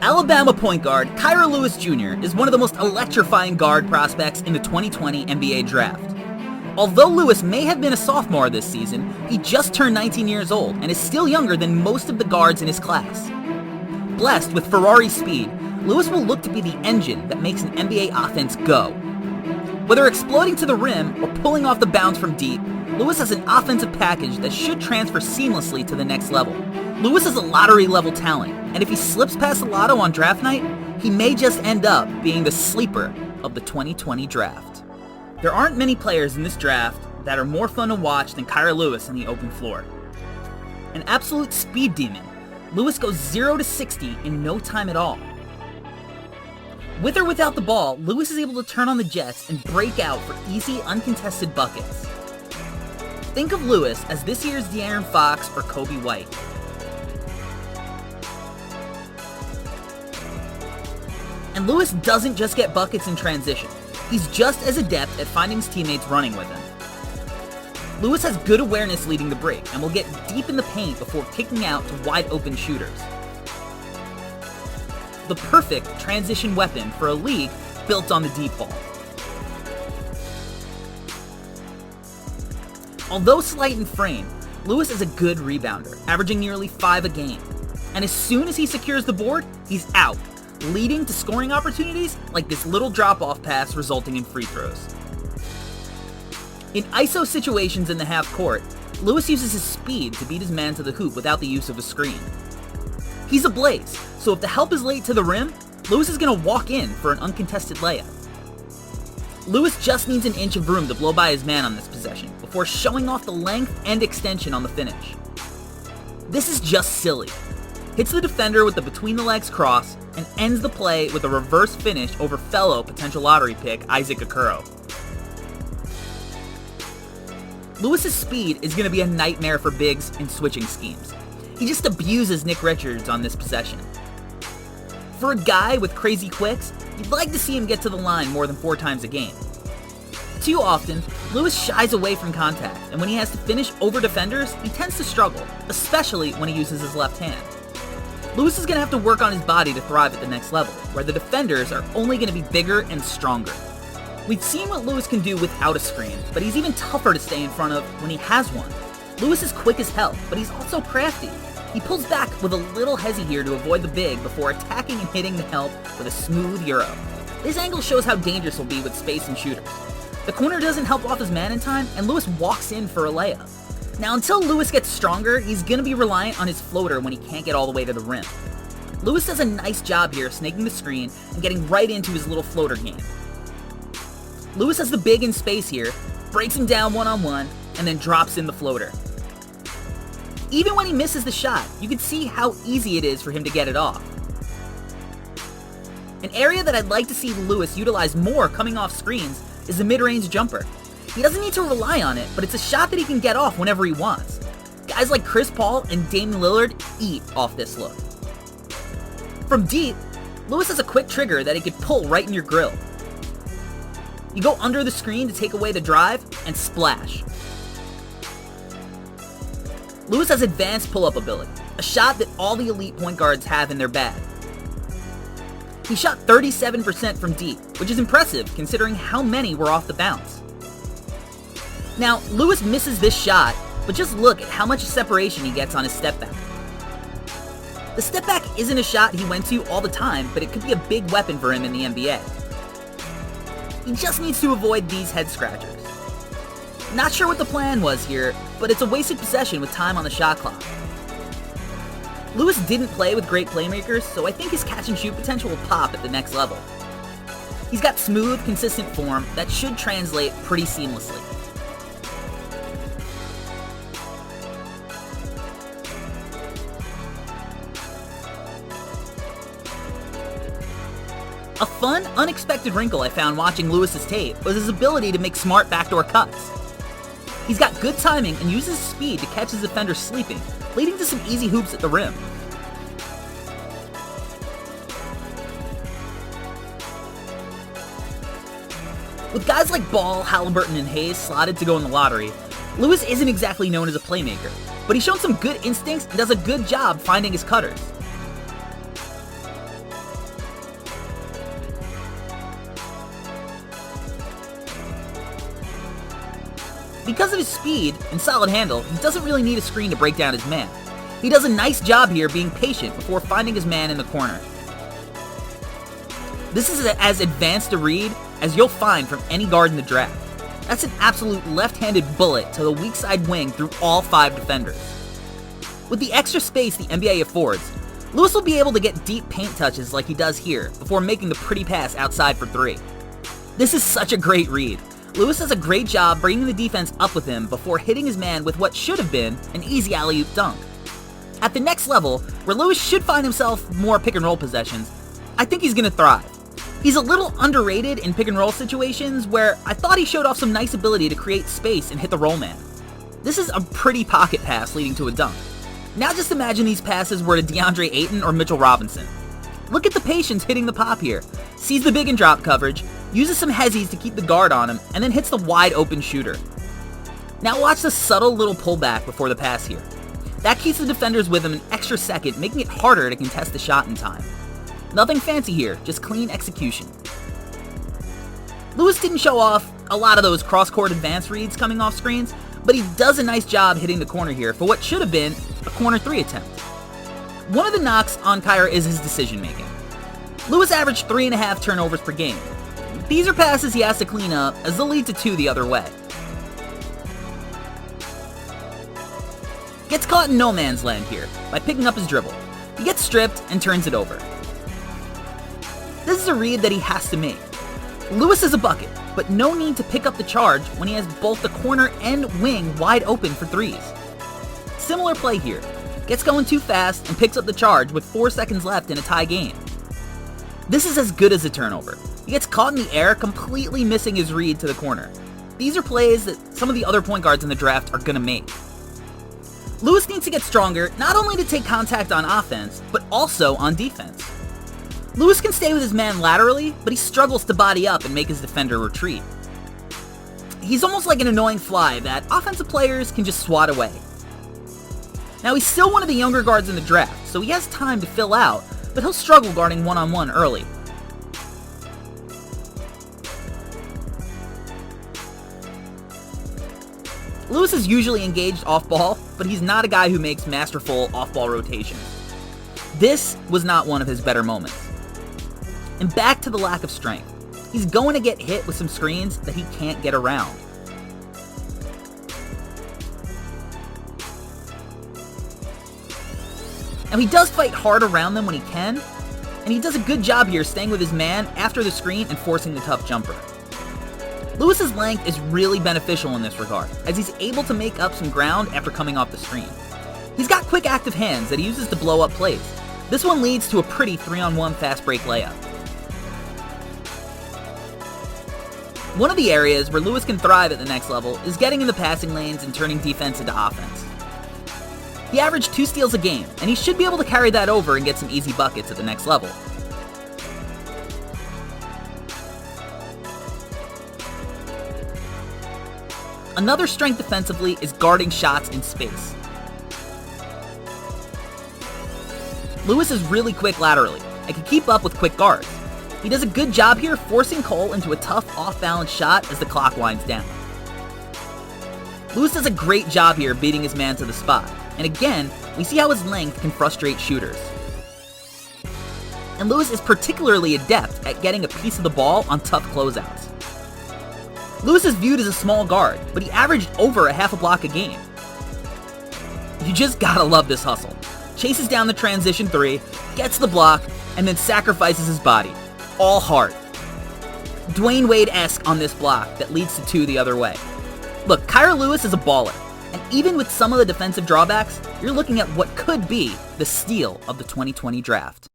Alabama point guard Kira Lewis Jr. is one of the most electrifying guard prospects in the 2020 NBA Draft. Although Lewis may have been a sophomore this season, he just turned 19 years old and is still younger than most of the guards in his class. Blessed with Ferrari speed, Lewis will look to be the engine that makes an NBA offense go. Whether exploding to the rim or pulling off the bounce from deep, Lewis has an offensive package that should transfer seamlessly to the next level. Lewis is a lottery-level talent, and if he slips past the lotto on draft night, he may just end up being the sleeper of the 2020 draft. There aren't many players in this draft that are more fun to watch than Kira Lewis on the open floor. An absolute speed demon, Lewis goes 0 to 60 in no time at all. With or without the ball, Lewis is able to turn on the jets and break out for easy, uncontested buckets. Think of Lewis as this year's De'Aaron Fox or Kobe White. And Lewis doesn't just get buckets in transition. He's just as adept at finding his teammates running with him. Lewis has good awareness leading the break and will get deep in the paint before kicking out to wide open shooters. The perfect transition weapon for a league built on the deep ball. Although slight in frame, Lewis is a good rebounder, averaging nearly 5 a game. And as soon as he secures the board, he's out, leading to scoring opportunities like this little drop-off pass resulting in free throws. In ISO situations in the half court, Lewis uses his speed to beat his man to the hoop without the use of a screen. He's a blaze, so if the help is late to the rim, Lewis is going to walk in for an uncontested layup. Lewis just needs an inch of room to blow by his man on this possession before showing off the length and extension on the finish. This is just silly. Hits the defender with the between-the-legs cross and ends the play with a reverse finish over fellow potential lottery pick Isaac Okoro. Lewis's speed is going to be a nightmare for bigs in switching schemes. He just abuses Nick Richards on this possession. For a guy with crazy quicks, you'd like to see him get to the line more than 4 times a game. Too often, Lewis shies away from contact, and when he has to finish over defenders, he tends to struggle, especially when he uses his left hand. Lewis is going to have to work on his body to thrive at the next level, where the defenders are only going to be bigger and stronger. We've seen what Lewis can do without a screen, but he's even tougher to stay in front of when he has one. Lewis is quick as hell, but he's also crafty. He pulls back with a little hezzy here to avoid the big before attacking and hitting the help with a smooth euro. This angle shows how dangerous he'll be with space and shooters. The corner doesn't help off his man in time, and Lewis walks in for a layup. Now, until Lewis gets stronger, he's going to be reliant on his floater when he can't get all the way to the rim. Lewis does a nice job here snaking the screen and getting right into his little floater game. Lewis has the big in space here, breaks him down one-on-one, and then drops in the floater. Even when he misses the shot, you can see how easy it is for him to get it off. An area that I'd like to see Lewis utilize more coming off screens is the mid-range jumper. He doesn't need to rely on it, but it's a shot that he can get off whenever he wants. Guys like Chris Paul and Damian Lillard eat off this look. From deep, Lewis has a quick trigger that he could pull right in your grill. You go under the screen to take away the drive, and splash. Lewis has advanced pull-up ability, a shot that all the elite point guards have in their bag. He shot 37% from deep, which is impressive considering how many were off the bounce. Now, Lewis misses this shot, but just look at how much separation he gets on his step back. The step back isn't a shot he went to all the time, but it could be a big weapon for him in the NBA. He just needs to avoid these head scratchers. Not sure what the plan was here, but it's a wasted possession with time on the shot clock. Lewis didn't play with great playmakers, so I think his catch and shoot potential will pop at the next level. He's got smooth, consistent form that should translate pretty seamlessly. A fun, unexpected wrinkle I found watching Lewis's tape was his ability to make smart backdoor cuts. He's got good timing and uses speed to catch his defender sleeping, leading to some easy hoops at the rim. With guys like Ball, Halliburton, and Hayes slotted to go in the lottery, Lewis isn't exactly known as a playmaker, but he's shown some good instincts and does a good job finding his cutters. because of his speed and solid handle, he doesn't really need a screen to break down his man. He does a nice job here being patient before finding his man in the corner. This is as advanced a read as you'll find from any guard in the draft. That's an absolute left-handed bullet to the weak side wing through all 5 defenders. With the extra space the NBA affords, Lewis will be able to get deep paint touches like he does here before making the pretty pass outside for 3. This is such a great read. Lewis does a great job bringing the defense up with him before hitting his man with what should have been an easy alley-oop dunk. At the next level, where Lewis should find himself more pick-and-roll possessions, I think he's going to thrive. He's a little underrated in pick-and-roll situations where I thought he showed off some nice ability to create space and hit the roll man. This is a pretty pocket pass leading to a dunk. Now just imagine these passes were to DeAndre Ayton or Mitchell Robinson. Look at the patience hitting the pop here. Sees the big and drop coverage, uses some hezzies to keep the guard on him, and then hits the wide open shooter. Now watch the subtle little pullback before the pass here. That keeps the defenders with him an extra second, making it harder to contest the shot in time. Nothing fancy here, just clean execution. Lewis didn't show off a lot of those cross-court advance reads coming off screens, but he does a nice job hitting the corner here for what should have been a corner 3 attempt. One of the knocks on Kira is his decision-making. Lewis averaged 3.5 turnovers per game. These are passes he has to clean up, as they'll lead to 2 the other way. Gets caught in no man's land here by picking up his dribble. He gets stripped and turns it over. This is a read that he has to make. Lewis is a bucket, but no need to pick up the charge when he has both the corner and wing wide open for 3s. Similar play here. Gets going too fast and picks up the charge with 4 seconds left in a tie game. This is as good as a turnover. He gets caught in the air, completely missing his read to the corner. These are plays that some of the other point guards in the draft are going to make. Lewis needs to get stronger, not only to take contact on offense, but also on defense. Lewis can stay with his man laterally, but he struggles to body up and make his defender retreat. He's almost like an annoying fly that offensive players can just swat away. Now he's still one of the younger guards in the draft, so he has time to fill out, but he'll struggle guarding one-on-one early. Lewis is usually engaged off-ball, but he's not a guy who makes masterful off-ball rotations. This was not one of his better moments. And back to the lack of strength. He's going to get hit with some screens that he can't get around. Now he does fight hard around them when he can, and he does a good job here staying with his man after the screen and forcing the tough jumper. Lewis's length is really beneficial in this regard, as he's able to make up some ground after coming off the screen. He's got quick active hands that he uses to blow up plays. This one leads to a pretty 3-on-1 fast break layup. One of the areas where Lewis can thrive at the next level is getting in the passing lanes and turning defense into offense. He averaged 2 steals a game, and he should be able to carry that over and get some easy buckets at the next level. Another strength defensively is guarding shots in space. Lewis is really quick laterally and can keep up with quick guards. He does a good job here forcing Cole into a tough off-balance shot as the clock winds down. Lewis does a great job here beating his man to the spot, and again, we see how his length can frustrate shooters. And Lewis is particularly adept at getting a piece of the ball on tough closeouts. Lewis is viewed as a small guard, but he averaged over a half a block a game. You just gotta love this hustle. Chases down the transition 3, gets the block, and then sacrifices his body. All heart. Dwayne Wade-esque on this block that leads to 2 the other way. Look, Kira Lewis is a baller, and even with some of the defensive drawbacks, you're looking at what could be the steal of the 2020 draft.